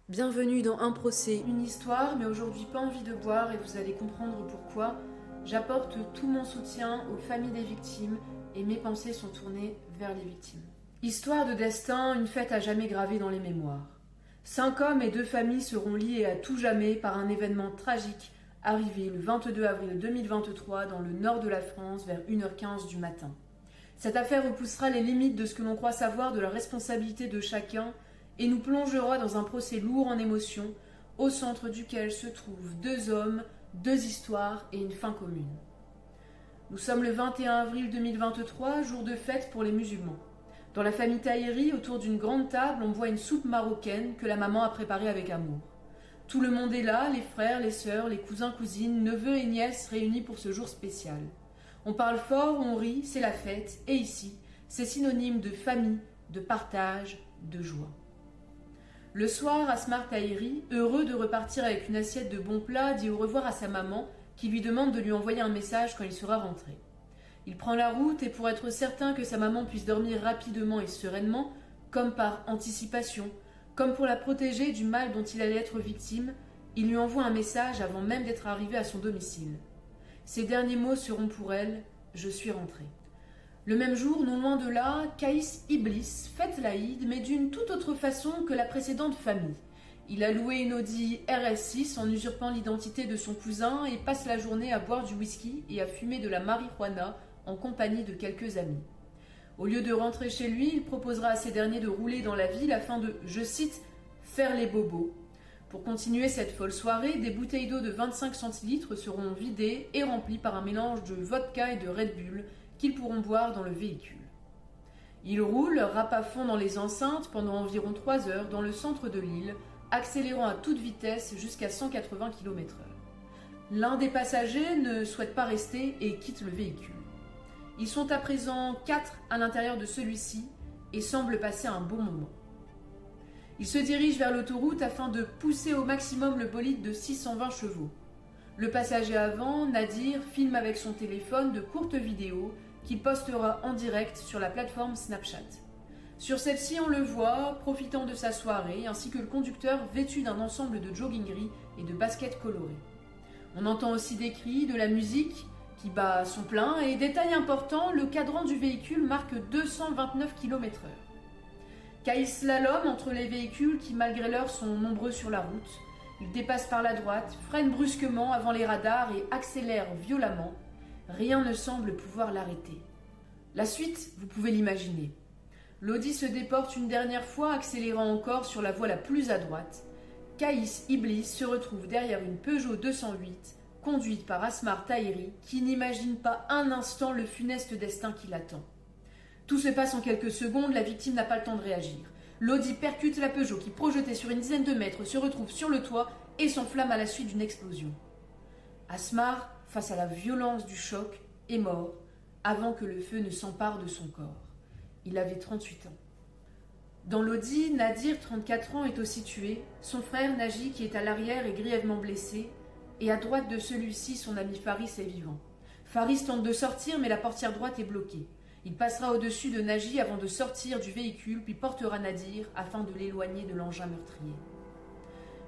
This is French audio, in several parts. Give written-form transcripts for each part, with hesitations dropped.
Bienvenue dans Un procès, une histoire, mais aujourd'hui pas envie de boire et vous allez comprendre pourquoi. J'apporte tout mon soutien aux familles des victimes et mes pensées sont tournées vers les victimes. Histoire de destin, une fête à jamais gravée dans les mémoires. 5 hommes et 2 familles seront liés à tout jamais par un événement tragique arrivé le 22 avril 2023 dans le nord de la France vers 1h15 du matin. Cette affaire repoussera les limites de ce que l'on croit savoir de la responsabilité de chacun et nous plongera dans un procès lourd en émotions, au centre duquel se trouvent 2 hommes, 2 histoires et une fin commune. Nous sommes le 21 avril 2023, jour de fête pour les musulmans. Dans la famille Tahiri, autour d'une grande table, on boit une soupe marocaine que la maman a préparée avec amour. Tout le monde est là, les frères, les sœurs, les cousins, cousines, neveux et nièces réunis pour ce jour spécial. On parle fort, on rit, c'est la fête, et ici, c'est synonyme de famille, de partage, de joie. Le soir, Asmar Tahiri, heureux de repartir avec une assiette de bons plats, dit au revoir à sa maman, qui lui demande de lui envoyer un message quand il sera rentré. Il prend la route et pour être certain que sa maman puisse dormir rapidement et sereinement, comme par anticipation, comme pour la protéger du mal dont il allait être victime, il lui envoie un message avant même d'être arrivé à son domicile. Ses derniers mots seront pour elle « Je suis rentré ». Le même jour, non loin de là, Kaïs Iblis fête l'Aïd, mais d'une toute autre façon que la précédente famille. Il a loué une Audi RS6 en usurpant l'identité de son cousin et passe la journée à boire du whisky et à fumer de la marijuana en compagnie de quelques amis. Au lieu de rentrer chez lui, il proposera à ces derniers de rouler dans la ville afin de, je cite, « faire les bobos ». Pour continuer cette folle soirée, des bouteilles d'eau de 25 centilitres seront vidées et remplies par un mélange de vodka et de Red Bull qu'ils pourront boire dans le véhicule. Ils roulent, rap à fond dans les enceintes pendant environ 3 heures dans le centre de l'île, accélérant à toute vitesse jusqu'à 180 km/h. L'un des passagers ne souhaite pas rester et quitte le véhicule. Ils sont à présent 4 à l'intérieur de celui-ci et semblent passer un bon moment. Ils se dirigent vers l'autoroute afin de pousser au maximum le bolide de 620 chevaux. Le passager avant, Nadir, filme avec son téléphone de courtes vidéos qu'il postera en direct sur la plateforme Snapchat. Sur celle-ci, on le voit profitant de sa soirée, ainsi que le conducteur vêtu d'un ensemble de jogging gris et de baskets colorées. On entend aussi des cris, de la musique qui bat son plein, et détail important, le cadran du véhicule marque 229 km/h. Kaïs slalom entre les véhicules qui, malgré l'heure, sont nombreux sur la route. Il dépasse par la droite, freine brusquement avant les radars et accélère violemment. Rien ne semble pouvoir l'arrêter. La suite, vous pouvez l'imaginer. L'Audi se déporte une dernière fois, accélérant encore sur la voie la plus à droite. Kaïs Iblis se retrouve derrière une Peugeot 208, conduite par Asmar Tahiri, qui n'imagine pas un instant le funeste destin qui l'attend. Tout se passe en quelques secondes, la victime n'a pas le temps de réagir. L'Audi percute la Peugeot qui, projetée sur une dizaine de mètres, se retrouve sur le toit et s'enflamme à la suite d'une explosion. Asmar, face à la violence du choc, est mort avant que le feu ne s'empare de son corps. Il avait 38 ans. Dans l'Audi, Nadir, 34 ans, est aussi tué. Son frère, Naji, qui est à l'arrière, est grièvement blessé. Et à droite de celui-ci, son ami Faris est vivant. Faris tente de sortir, mais la portière droite est bloquée. Il passera au-dessus de Naji avant de sortir du véhicule, puis portera Nadir afin de l'éloigner de l'engin meurtrier.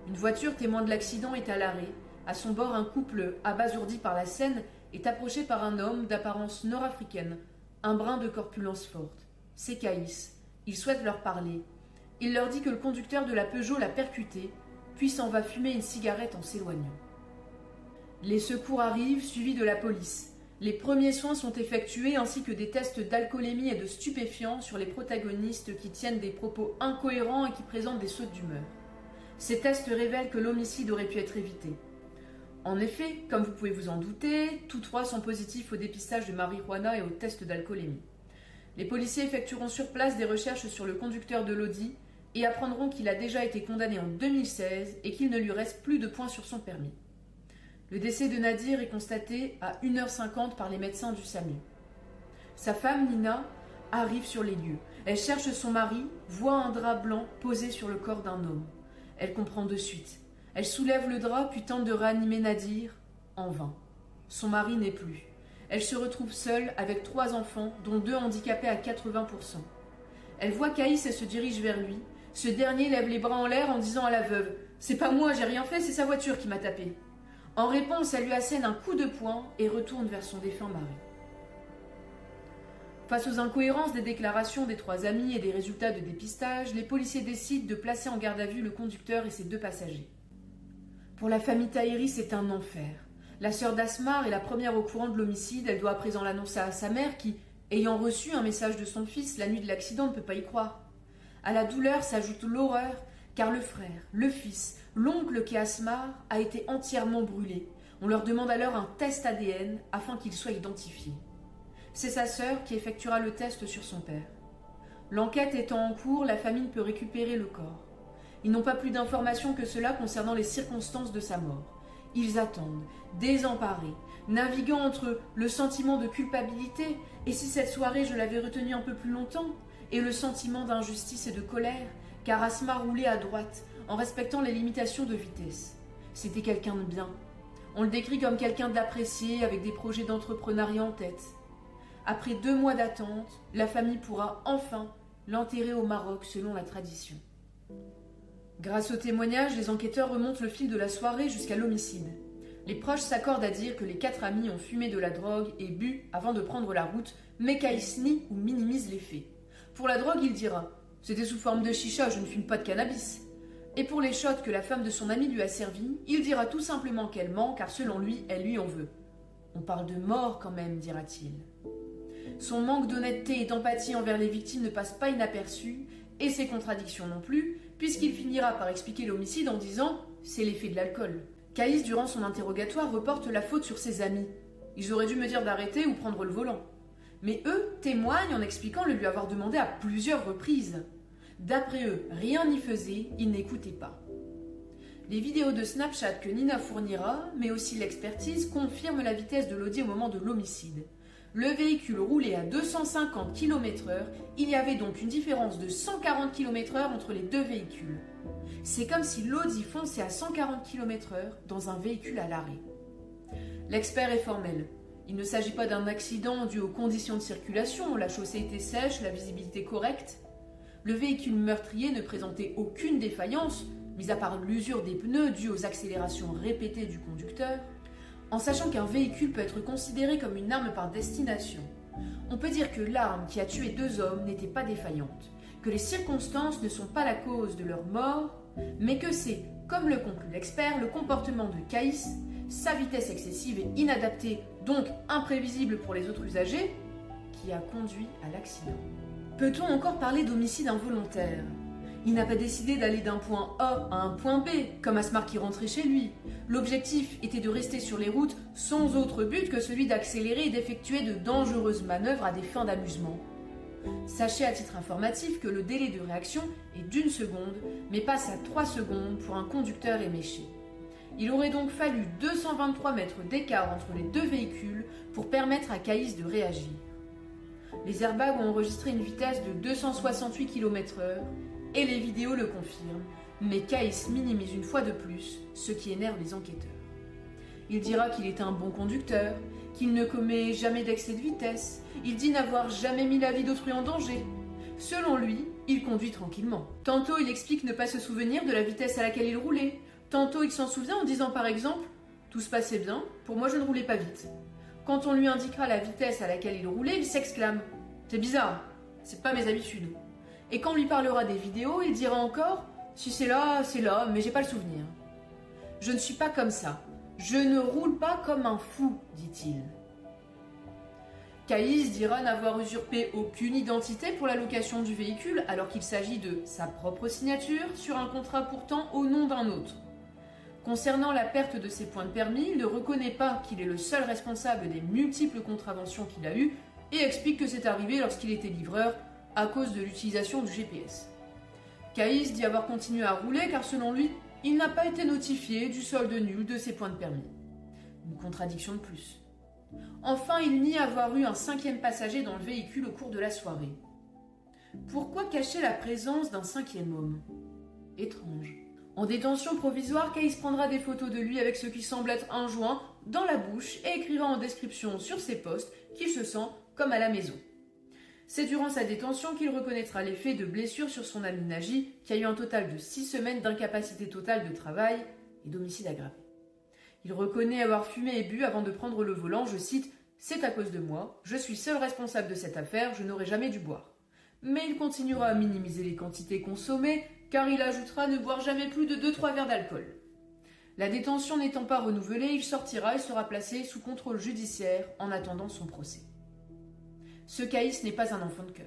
Une voiture témoin de l'accident est à l'arrêt. À son bord, un couple, abasourdi par la scène, est approché par un homme d'apparence nord-africaine, un brin de corpulence forte. C'est Kaïs. Il souhaite leur parler. Il leur dit que le conducteur de la Peugeot l'a percuté, puis s'en va fumer une cigarette en s'éloignant. Les secours arrivent, suivis de la police. Les premiers soins sont effectués ainsi que des tests d'alcoolémie et de stupéfiants sur les protagonistes qui tiennent des propos incohérents et qui présentent des sautes d'humeur. Ces tests révèlent que l'homicide aurait pu être évité. En effet, comme vous pouvez vous en douter, tous 3 sont positifs au dépistage de marijuana et au test d'alcoolémie. Les policiers effectueront sur place des recherches sur le conducteur de l'Audi et apprendront qu'il a déjà été condamné en 2016 et qu'il ne lui reste plus de points sur son permis. Le décès de Nadir est constaté à 1h50 par les médecins du SAMU. Sa femme, Nina, arrive sur les lieux. Elle cherche son mari, voit un drap blanc posé sur le corps d'un homme. Elle comprend de suite. Elle soulève le drap puis tente de réanimer Nadir, en vain. Son mari n'est plus. Elle se retrouve seule avec 3 enfants, dont 2 handicapés à 80%. Elle voit Kaïs et se dirige vers lui. Ce dernier lève les bras en l'air en disant à la veuve « C'est pas moi, j'ai rien fait, c'est sa voiture qui m'a tapé ». En réponse, elle lui assène un coup de poing et retourne vers son défunt mari. Face aux incohérences des déclarations des 3 amis et des résultats de dépistage, les policiers décident de placer en garde à vue le conducteur et ses 2 passagers. Pour la famille Tahiri, c'est un enfer. La sœur d'Asmar est la première au courant de l'homicide. Elle doit à présent l'annoncer à sa mère qui, ayant reçu un message de son fils la nuit de l'accident, ne peut pas y croire. À la douleur s'ajoute l'horreur, car le frère, le fils, l'oncle qu'est Asmar a été entièrement brûlé. On leur demande alors un test ADN afin qu'il soit identifié. C'est sa sœur qui effectuera le test sur son père. L'enquête étant en cours, la famille peut récupérer le corps. Ils n'ont pas plus d'informations que cela concernant les circonstances de sa mort. Ils attendent, désemparés, naviguant entre le sentiment de culpabilité « et si cette soirée je l'avais retenue un peu plus longtemps ?» et le sentiment d'injustice et de colère, car Asmar roulait à droite, en respectant les limitations de vitesse. C'était quelqu'un de bien. On le décrit comme quelqu'un d'apprécié, avec des projets d'entrepreneuriat en tête. Après 2 mois d'attente, la famille pourra enfin l'enterrer au Maroc selon la tradition. Grâce aux témoignages, les enquêteurs remontent le fil de la soirée jusqu'à l'homicide. Les proches s'accordent à dire que les 4 amis ont fumé de la drogue et bu avant de prendre la route, mais Kaïs nie ou minimise les faits. Pour la drogue, il dira « C'était sous forme de chicha, je ne fume pas de cannabis ». Et pour les shots que la femme de son ami lui a servis, il dira tout simplement qu'elle ment, car selon lui, elle lui en veut. « On parle de mort quand même, dira-t-il. » Son manque d'honnêteté et d'empathie envers les victimes ne passe pas inaperçu, et ses contradictions non plus, puisqu'il finira par expliquer l'homicide en disant « c'est l'effet de l'alcool ». Kaïs, durant son interrogatoire, reporte la faute sur ses amis. Ils auraient dû me dire d'arrêter ou prendre le volant. Mais eux témoignent en expliquant le lui avoir demandé à plusieurs reprises. D'après eux, rien n'y faisait, ils n'écoutaient pas. Les vidéos de Snapchat que Nina fournira, mais aussi l'expertise, confirment la vitesse de l'Audi au moment de l'homicide. Le véhicule roulait à 250 km/h, il y avait donc une différence de 140 km/h entre les 2 véhicules. C'est comme si l'Audi fonçait à 140 km/h dans un véhicule à l'arrêt. L'expert est formel. Il ne s'agit pas d'un accident dû aux conditions de circulation, la chaussée était sèche, la visibilité correcte. Le véhicule meurtrier ne présentait aucune défaillance, mis à part l'usure des pneus due aux accélérations répétées du conducteur. En sachant qu'un véhicule peut être considéré comme une arme par destination, on peut dire que l'arme qui a tué 2 hommes n'était pas défaillante, que les circonstances ne sont pas la cause de leur mort, mais que c'est, comme le conclut l'expert, le comportement de Kaïs, sa vitesse excessive et inadaptée, donc imprévisible pour les autres usagers, qui a conduit à l'accident. Peut-on encore parler d'homicide involontaire ? Il n'a pas décidé d'aller d'un point A à un point B, comme Asmar qui rentrait chez lui. L'objectif était de rester sur les routes sans autre but que celui d'accélérer et d'effectuer de dangereuses manœuvres à des fins d'amusement. Sachez à titre informatif que le délai de réaction est d'1 seconde, mais passe à 3 secondes pour un conducteur éméché. Il aurait donc fallu 223 mètres d'écart entre les 2 véhicules pour permettre à Kaïs de réagir. Les airbags ont enregistré une vitesse de 268 km/h et les vidéos le confirment, mais Kaïs minimise une fois de plus, ce qui énerve les enquêteurs. Il dira qu'il est un bon conducteur, qu'il ne commet jamais d'excès de vitesse, il dit n'avoir jamais mis la vie d'autrui en danger. Selon lui, il conduit tranquillement. Tantôt il explique ne pas se souvenir de la vitesse à laquelle il roulait, tantôt il s'en souvient en disant par exemple « Tout se passait bien, pour moi je ne roulais pas vite ». Quand on lui indiquera la vitesse à laquelle il roulait, il s'exclame « C'est bizarre, c'est pas mes habitudes ». Et quand on lui parlera des vidéos, il dira encore « Si c'est là, mais j'ai pas le souvenir ». Je ne suis pas comme ça. Je ne roule pas comme un fou, dit-il. Kaïs dira n'avoir usurpé aucune identité pour la location du véhicule alors qu'il s'agit de sa propre signature sur un contrat pourtant au nom d'un autre. Concernant la perte de ses points de permis, il ne reconnaît pas qu'il est le seul responsable des multiples contraventions qu'il a eues et explique que c'est arrivé lorsqu'il était livreur à cause de l'utilisation du GPS. Kaïs dit avoir continué à rouler car selon lui, il n'a pas été notifié du solde nul de ses points de permis. Une contradiction de plus. Enfin, il nie avoir eu un 5e passager dans le véhicule au cours de la soirée. Pourquoi cacher la présence d'un 5e homme ? Étrange. En détention provisoire, Kaïs prendra des photos de lui avec ce qui semble être un joint dans la bouche et écrira en description sur ses posts qu'il se sent comme à la maison. C'est durant sa détention qu'il reconnaîtra les faits de blessures sur son ami Naji, qui a eu un total de 6 semaines d'incapacité totale de travail et d'homicide aggravé. Il reconnaît avoir fumé et bu avant de prendre le volant, je cite « C'est à cause de moi, je suis seul responsable de cette affaire, je n'aurais jamais dû boire ». Mais il continuera à minimiser les quantités consommées, car il ajoutera ne boire jamais plus de 2-3 verres d'alcool. La détention n'étant pas renouvelée, il sortira et sera placé sous contrôle judiciaire en attendant son procès. Ce Caïs n'est pas un enfant de cœur.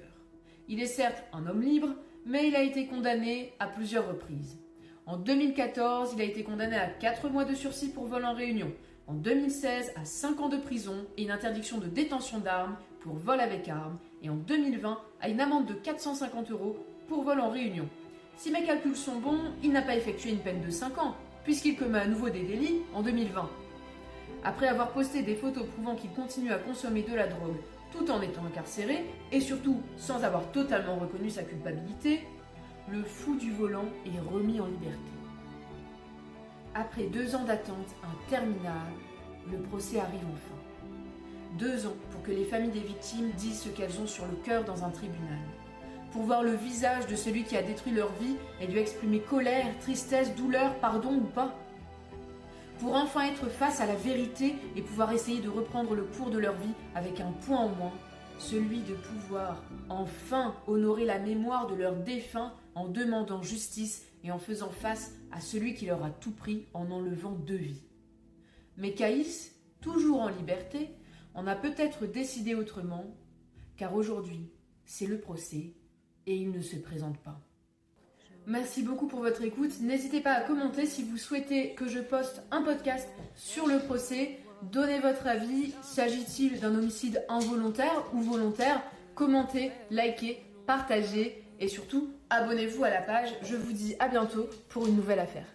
Il est certes un homme libre, mais il a été condamné à plusieurs reprises. En 2014, il a été condamné à 4 mois de sursis pour vol en réunion. En 2016, à 5 ans de prison et une interdiction de détention d'armes pour vol avec armes. Et en 2020, à une amende de 450 € pour vol en réunion. Si mes calculs sont bons, il n'a pas effectué une peine de 5 ans, puisqu'il commet à nouveau des délits en 2020. Après avoir posté des photos prouvant qu'il continue à consommer de la drogue tout en étant incarcéré, et surtout sans avoir totalement reconnu sa culpabilité, le fou du volant est remis en liberté. Après 2 ans d'attente, un terminal, le procès arrive enfin. 2 ans pour que les familles des victimes disent ce qu'elles ont sur le cœur dans un tribunal. Pour voir le visage de celui qui a détruit leur vie et lui exprimer colère, tristesse, douleur, pardon ou pas. Pour enfin être face à la vérité et pouvoir essayer de reprendre le cours de leur vie avec un point en moins, celui de pouvoir enfin honorer la mémoire de leurs défunts en demandant justice et en faisant face à celui qui leur a tout pris en enlevant 2 vies. Mais Caïs, toujours en liberté, en a peut-être décidé autrement, car aujourd'hui, c'est le procès et il ne se présente pas. Merci beaucoup pour votre écoute. N'hésitez pas à commenter si vous souhaitez que je poste un podcast sur le procès. Donnez votre avis. S'agit-il d'un homicide involontaire ou volontaire? Commentez, likez, partagez et surtout, abonnez-vous à la page. Je vous dis à bientôt pour une nouvelle affaire.